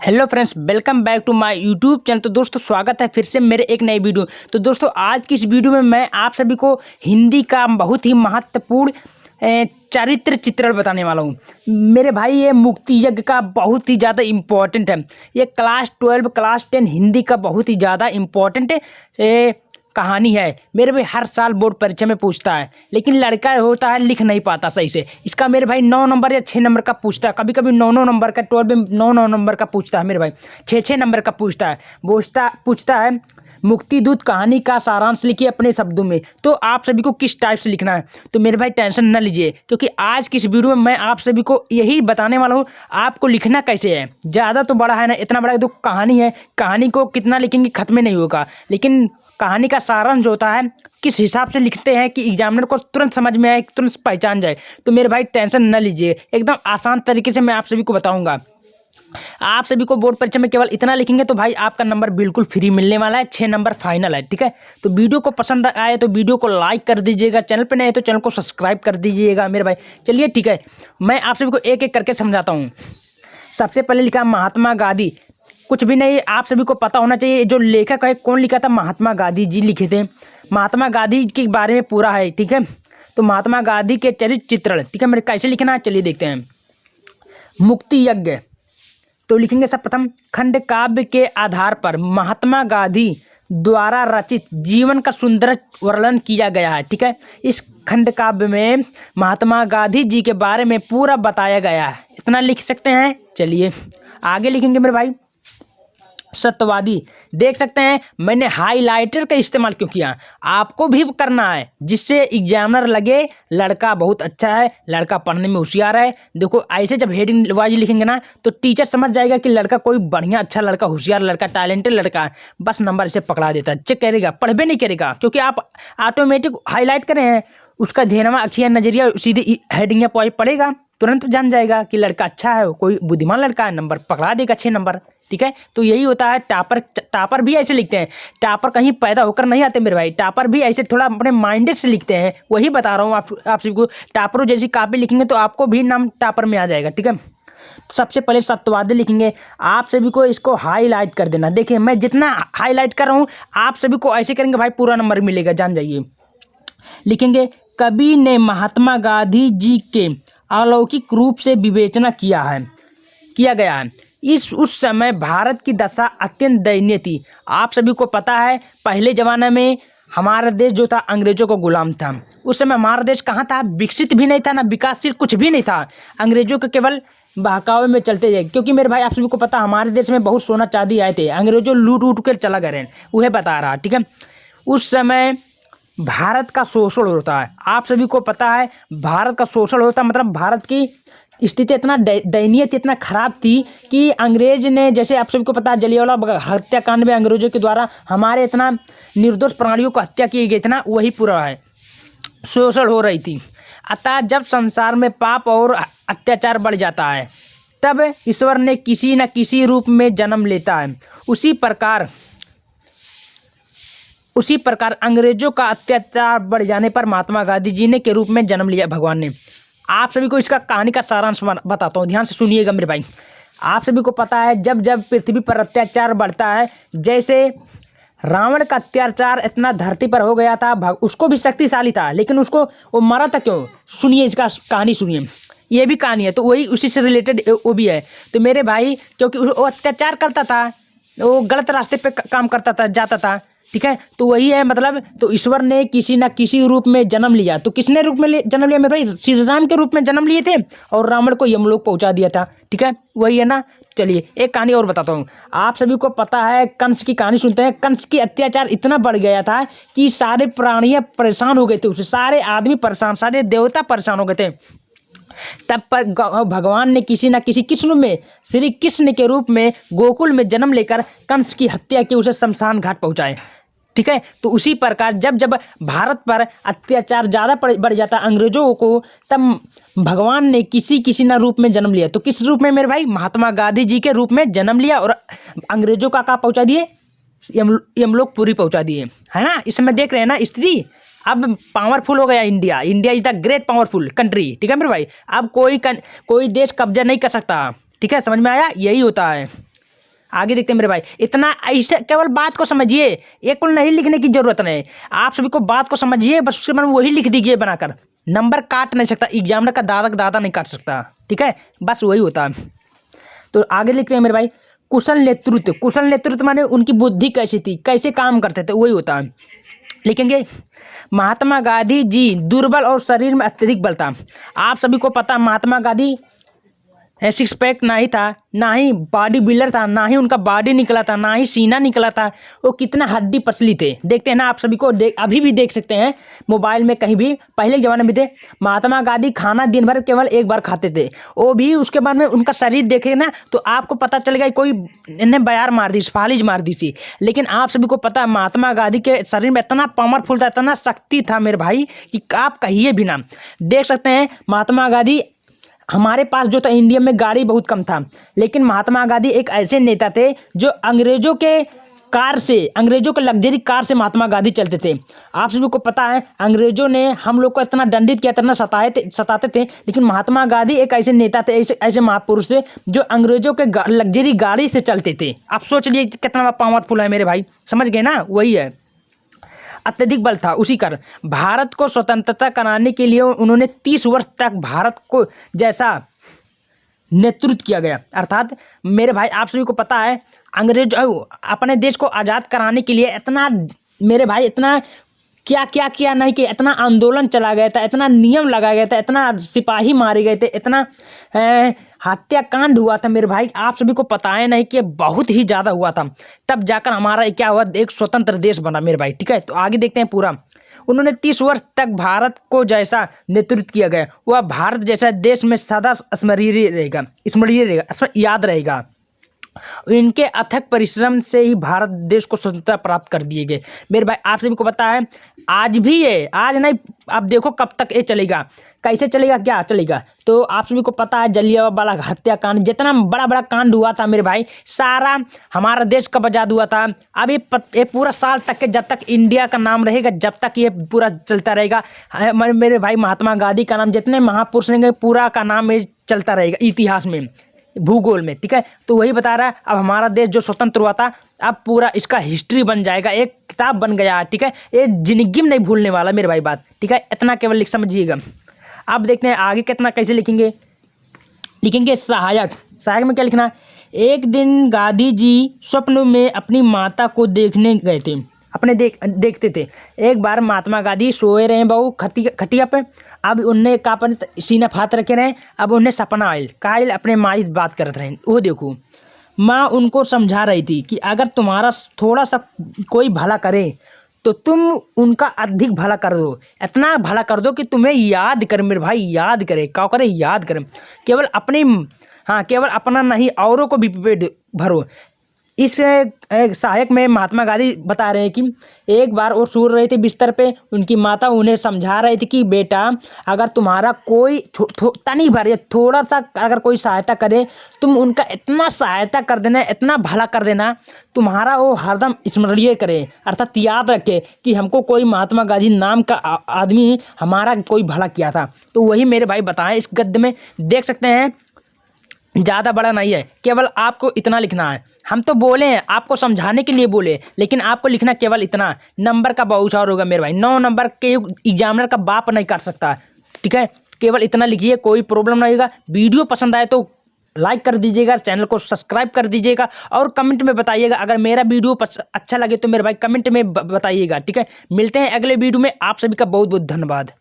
Hello friends, welcome back to my YouTube channel. तो दोस्तों स्वागत है फिर से मेरे एक नई वीडियो। तो दोस्तों आज की इस वीडियो में मैं आप सभी को हिंदी का बहुत ही महत्वपूर्ण चरित्र चित्रण बताने वाला हूँ। मेरे भाई ये मुक्ति यज्ञ का बहुत ही ज़्यादा इम्पोर्टेंट है। ये क्लास 12 क्लास 10 हिंदी का बहुत ही ज़्यादा इम्पोर्टेंट कहानी है। मेरे भाई हर साल बोर्ड परीक्षा में पूछता है, लेकिन लड़का होता है लिख नहीं पाता सही से। इसका मेरे भाई 9 नंबर या 6 नंबर का पूछता है, कभी कभी 9 नंबर का, 12 में 9 नंबर का पूछता है मेरे भाई, 6 नंबर का पूछता है। पूछता है मुक्ति दूत कहानी का सारांश लिखिए अपने शब्दों में। तो आप सभी को किस टाइप से लिखना है, तो मेरे भाई टेंशन न लीजिए, क्योंकि आज की इस वीडियो में मैं आप सभी को यही बताने वाला हूँ आपको लिखना कैसे है। ज़्यादा तो बड़ा है ना, इतना बड़ा तो कहानी है, कहानी को कितना लिखेंगे खत्म नहीं होगा, लेकिन कहानी का सारांश जो होता है किस हिसाब से लिखते हैं कि एग्जामिनर को तुरंत समझ में आए, तुरंत पहचान जाए। तो मेरे भाई टेंशन न लीजिए, एकदम आसान तरीके से मैं आप सभी को बताऊंगा। आप सभी को बोर्ड परीक्षा में केवल इतना लिखेंगे तो भाई आपका नंबर बिल्कुल फ्री मिलने वाला है, 6 नंबर फाइनल है। ठीक है, तो वीडियो को पसंद आए तो वीडियो को लाइक कर दीजिएगा, चैनल पर नए हैं तो चैनल को सब्सक्राइब कर दीजिएगा मेरे भाई। चलिए ठीक है, मैं आप सभी को एक एक करके समझाता हूँ। सबसे पहले लिखा महात्मा गांधी। कुछ भी नहीं, आप सभी को पता होना चाहिए जो लेखक है कौन लिखा था, महात्मा गांधी जी लिखे थे। महात्मा गांधी के बारे में पूरा है। ठीक है, तो महात्मा गांधी के चरित्र चित्रण, ठीक है, मेरे कैसे लिखना है चलिए देखते हैं। मुक्ति यज्ञ तो लिखेंगे सब प्रथम खंड काव्य के आधार पर महात्मा गांधी द्वारा रचित जीवन का सुंदर वर्णन किया गया है। ठीक है, इस खंड काव्य में महात्मा गांधी जी के बारे में पूरा बताया गया है, इतना लिख सकते हैं। चलिए आगे लिखेंगे मेरे भाई। सत्यवादी, देख सकते हैं मैंने हाइलाइटर का इस्तेमाल क्यों किया, आपको भी करना है जिससे एग्जामिनर लगे लड़का बहुत अच्छा है, लड़का पढ़ने में होशियार है। देखो ऐसे जब हेडिंग वाइज लिखेंगे ना तो टीचर समझ जाएगा कि लड़का कोई बढ़िया अच्छा लड़का, होशियार लड़का, टैलेंटेड लड़का है, बस नंबर इसे पकड़ा देता है, चेक करेगा, पढ़बे नहीं करेगा, क्योंकि आप ऑटोमेटिक हाईलाइट करे हैं। उसका ध्यान अखियाँ नजरिया सीधी हेडिंग पड़ेगा, तुरंत जान जाएगा कि लड़का अच्छा है, कोई बुद्धिमान लड़का है, नंबर पकड़ा देगा 6 नंबर। ठीक है, तो यही होता है। टापर भी ऐसे लिखते हैं, टापर कहीं पैदा होकर नहीं आते मेरे भाई, टापर भी ऐसे थोड़ा अपने माइंडेड से लिखते हैं, वही बता रहा हूँ आप सभी को। टापरों जैसी कापी लिखेंगे तो आपको भी नाम टापर में आ जाएगा। ठीक है, सबसे पहले सत्यवादी लिखेंगे, आप सभी को इसको हाईलाइट कर देना। देखिए मैं जितना हाईलाइट कर रहा हूँ आप सभी को ऐसे करेंगे भाई पूरा नंबर मिलेगा, जान जाइए। लिखेंगे कवि ने महात्मा गांधी जी के अलौकिक रूप से विवेचना किया गया है। उस समय भारत की दशा अत्यंत दयनीय थी। आप सभी को पता है पहले ज़माने में हमारा देश जो था अंग्रेजों को गुलाम था। उस समय हमारा देश कहाँ था, विकसित भी नहीं था, ना विकासशील, कुछ भी नहीं था। अंग्रेजों के केवल बहकावे में चलते गए, क्योंकि मेरे भाई आप सभी को पता हमारे देश में बहुत सोना चांदी आए थे, अंग्रेजों लूट उट कर चला गए, वह बता रहा। ठीक है, उस समय भारत का शोषण होता है। आप सभी को पता है भारत का शोषण होता, मतलब भारत की स्थिति इतना दयनीय थी, इतना खराब थी कि अंग्रेज ने, जैसे आप सभी को पता है जलियांवाला हत्याकांड में अंग्रेजों के द्वारा हमारे इतना निर्दोष प्राणियों को हत्या की गई थी ना, वही पूरा है, शोषण हो रही थी। अतः जब संसार में पाप और अत्याचार बढ़ जाता है तब ईश्वर ने किसी न किसी रूप में जन्म लेता है। उसी प्रकार अंग्रेजों का अत्याचार बढ़ जाने पर महात्मा गांधी जी ने के रूप में जन्म लिया भगवान ने। आप सभी को इसका कहानी का सारांश बताता हूँ, ध्यान से सुनिएगा मेरे भाई। आप सभी को पता है जब जब पृथ्वी पर अत्याचार बढ़ता है, जैसे रावण का अत्याचार इतना धरती पर हो गया था, उसको भी शक्तिशाली था, लेकिन उसको वो मरा था क्यों, सुनिए इसका कहानी सुनिए, ये भी कहानी है, तो वही उसी से रिलेटेड वो भी है। तो मेरे भाई क्योंकि वो अत्याचार करता था, वो गलत रास्ते पे काम करता था, जाता था। ठीक है, तो वही है मतलब, तो ईश्वर ने किसी न किसी रूप में जन्म लिया। तो किसने रूप में जन्म लिया मेरे भाई, श्री राम के रूप में जन्म लिए थे और रावण को यमलोक पहुंचा दिया था। ठीक है, वही है ना। चलिए एक कहानी और बताता हूँ। आप सभी को पता है कंस की कहानी सुनते हैं। कंस की अत्याचार इतना बढ़ गया था कि सारे प्राणियां परेशान हो गए थे उससे, सारे आदमी परेशान, सारे देवता परेशान हो गए थे। तब पर भगवान ने किसी न किसी कृष्ण में, श्री कृष्ण के रूप में गोकुल में जन्म लेकर कंस की हत्या की, उसे शमशान घाट पहुंचाए। ठीक है, तो उसी प्रकार जब जब भारत पर अत्याचार ज़्यादा बढ़ जाता अंग्रेजों को, तब भगवान ने किसी न रूप में जन्म लिया। तो किस रूप में मेरे भाई, महात्मा गांधी जी के रूप में जन्म लिया और अंग्रेजों का कहाँ पहुंचा दिए, यमलोक पूरी पहुंचा दिए, है ना। इस समय देख रहे हैं ना स्थिति, अब पावरफुल हो गया India. India is the great powerful country. ठीक है मेरे भाई, अब कोई देश कब्जा नहीं कर सकता। ठीक है, समझ में आया, यही होता है। आगे देखते हैं मेरे भाई। इतना ऐसे केवल बात को समझिए, एक को नहीं लिखने की जरूरत नहीं, आप सभी को बात को समझिए, बस उसके बाद वही लिख दीजिए बनाकर। नंबर काट नहीं सकता एग्जामिनर का, दादा का दादा नहीं काट सकता, ठीक है, बस वही होता है। तो आगे लिखते हैं मेरे भाई, कुशल नेतृत्व। कुशल नेतृत्व माने उनकी बुद्धि कैसी थी, कैसे काम करते थे, वही होता है। लिखेंगे महात्मा गांधी जी दुर्बल और शरीर में अत्यधिक बल था। आप सभी को पता महात्मा गांधी सिक्स पैक ना ही था, ना ही बॉडी बिल्डर था, ना ही उनका बॉडी निकला था, ना ही सीना निकला था, वो कितना हड्डी पसली थे। देखते हैं ना आप सभी को, अभी भी देख सकते हैं मोबाइल में कहीं भी। पहले के ज़माने में थे महात्मा गांधी खाना दिन भर केवल एक बार खाते थे, वो भी उसके बाद में उनका शरीर देखे ना तो आपको पता चलेगा कोई इन्हें बयार मार दी, फालिज मार दी थी। लेकिन आप सभी को पता है महात्मा गांधी के शरीर में इतना पावरफुल था, इतना शक्ति था मेरे भाई कि आप कहिए भी ना। देख सकते हैं महात्मा गांधी, हमारे पास जो था इंडिया में गाड़ी बहुत कम था, लेकिन महात्मा गांधी एक ऐसे नेता थे जो अंग्रेजों के कार से, अंग्रेजों के लग्जरी कार से महात्मा गांधी चलते थे। आप सभी को पता है अंग्रेजों ने हम लोग को इतना दंडित किया, इतना सताते थे, लेकिन महात्मा गांधी एक ऐसे नेता थे, ऐसे महापुरुष थे जो अंग्रेजों के लग्जरी गाड़ी से चलते थे। आप सोच लीजिए कितना पावरफुल है मेरे भाई, समझ गए ना, वही है। अत्यधिक बल था उसी कर भारत को स्वतंत्रता कराने के लिए उन्होंने 30 वर्ष तक भारत को जैसा नेतृत्व किया गया। अर्थात मेरे भाई आप सभी को पता है अंग्रेज अपने देश को आज़ाद कराने के लिए इतना, मेरे भाई इतना क्या क्या किया नहीं कि इतना आंदोलन चला गया था, इतना नियम लगाया गया था, इतना सिपाही मारे गए थे, इतना हत्याकांड हुआ था मेरे भाई, आप सभी को पता है नहीं कि बहुत ही ज़्यादा हुआ था। तब जाकर हमारा क्या हुआ, एक स्वतंत्र देश बना मेरे भाई, ठीक है। तो आगे देखते हैं पूरा। उन्होंने 30 वर्ष तक भारत को जैसा नेतृत्व किया गया, वह भारत जैसा देश में सदा स्मरणीय रहेगा, याद रहेगा। इनके अथक परिश्रम से ही भारत देश को स्वतंत्रता प्राप्त कर दिए गए। मेरे भाई आप सभी को पता है आज भी ये, आज नहीं अब देखो कब तक ये चलेगा, कैसे चलेगा, क्या चलेगा। तो आप सभी को पता है जलियांवाला हत्याकांड, जितना बड़ा बड़ा कांड हुआ था मेरे भाई, सारा हमारा देश कब आज़ाद हुआ था। अब ये पूरा साल तक के, जब तक इंडिया का नाम रहेगा, जब तक ये पूरा चलता रहेगा, मेरे भाई महात्मा गांधी का नाम, जितने महापुरुष रहेंगे पूरा का नाम ये चलता रहेगा इतिहास में, भूगोल में, ठीक है। तो वही बता रहा है अब हमारा देश जो स्वतंत्र हुआ था, अब पूरा इसका हिस्ट्री बन जाएगा, एक किताब बन गया, ठीक है। ये जिंदगी में नहीं भूलने वाला मेरे भाई बात, ठीक है। इतना केवल लिख समझिएगा। अब देखते हैं आगे कितना कैसे लिखेंगे। लिखेंगे सहायक। सहायक में क्या लिखना है, एक दिन गांधी जी स्वप्न में अपनी माता को देखने गए थे, अपने देखते थे। एक बार महात्मा गांधी सोए रहे बहू खटिया पे, अब उनने का अपन सीना फात रखे रहे, अब उन्हें सपना आयल, कायल अपने माँ से बात करते रहे। वो देखो माँ उनको समझा रही थी कि अगर तुम्हारा थोड़ा सा कोई भला करे तो तुम उनका अधिक भला कर दो, इतना भला कर दो कि तुम्हें याद करे मेरे भाई, याद करे, क्या करे, याद करे, केवल अपनी, हाँ केवल अपना नहीं औरों को भी पेट भरो। इस सहायक में महात्मा गांधी बता रहे हैं कि एक बार वो सो रहे थे बिस्तर पे, उनकी माता उन्हें समझा रही थी कि बेटा अगर तुम्हारा कोई तनी भर या थोड़ा सा अगर कोई सहायता करे, तुम उनका इतना सहायता कर देना, इतना भला कर देना, तुम्हारा वो हरदम स्मरणीय करे, अर्थात याद रखे कि हमको कोई महात्मा गांधी नाम का आदमी हमारा कोई भला किया था। तो वही मेरे भाई बताएं इस गद्य में, देख सकते हैं ज़्यादा बड़ा नहीं है, केवल आपको इतना लिखना है। हम तो बोले हैं आपको समझाने के लिए बोले, लेकिन आपको लिखना केवल इतना। नंबर का बहुत और होगा मेरे भाई, 9 नंबर के एग्जामिनर का बाप नहीं कर सकता, ठीक है। केवल इतना लिखिए, कोई प्रॉब्लम नहीं होगा। वीडियो पसंद आए तो लाइक कर दीजिएगा, चैनल को सब्सक्राइब कर दीजिएगा और कमेंट में बताइएगा अगर मेरा वीडियो अच्छा लगे तो मेरे भाई कमेंट में बताइएगा, ठीक है। मिलते हैं अगले वीडियो में, आप सभी का बहुत बहुत धन्यवाद।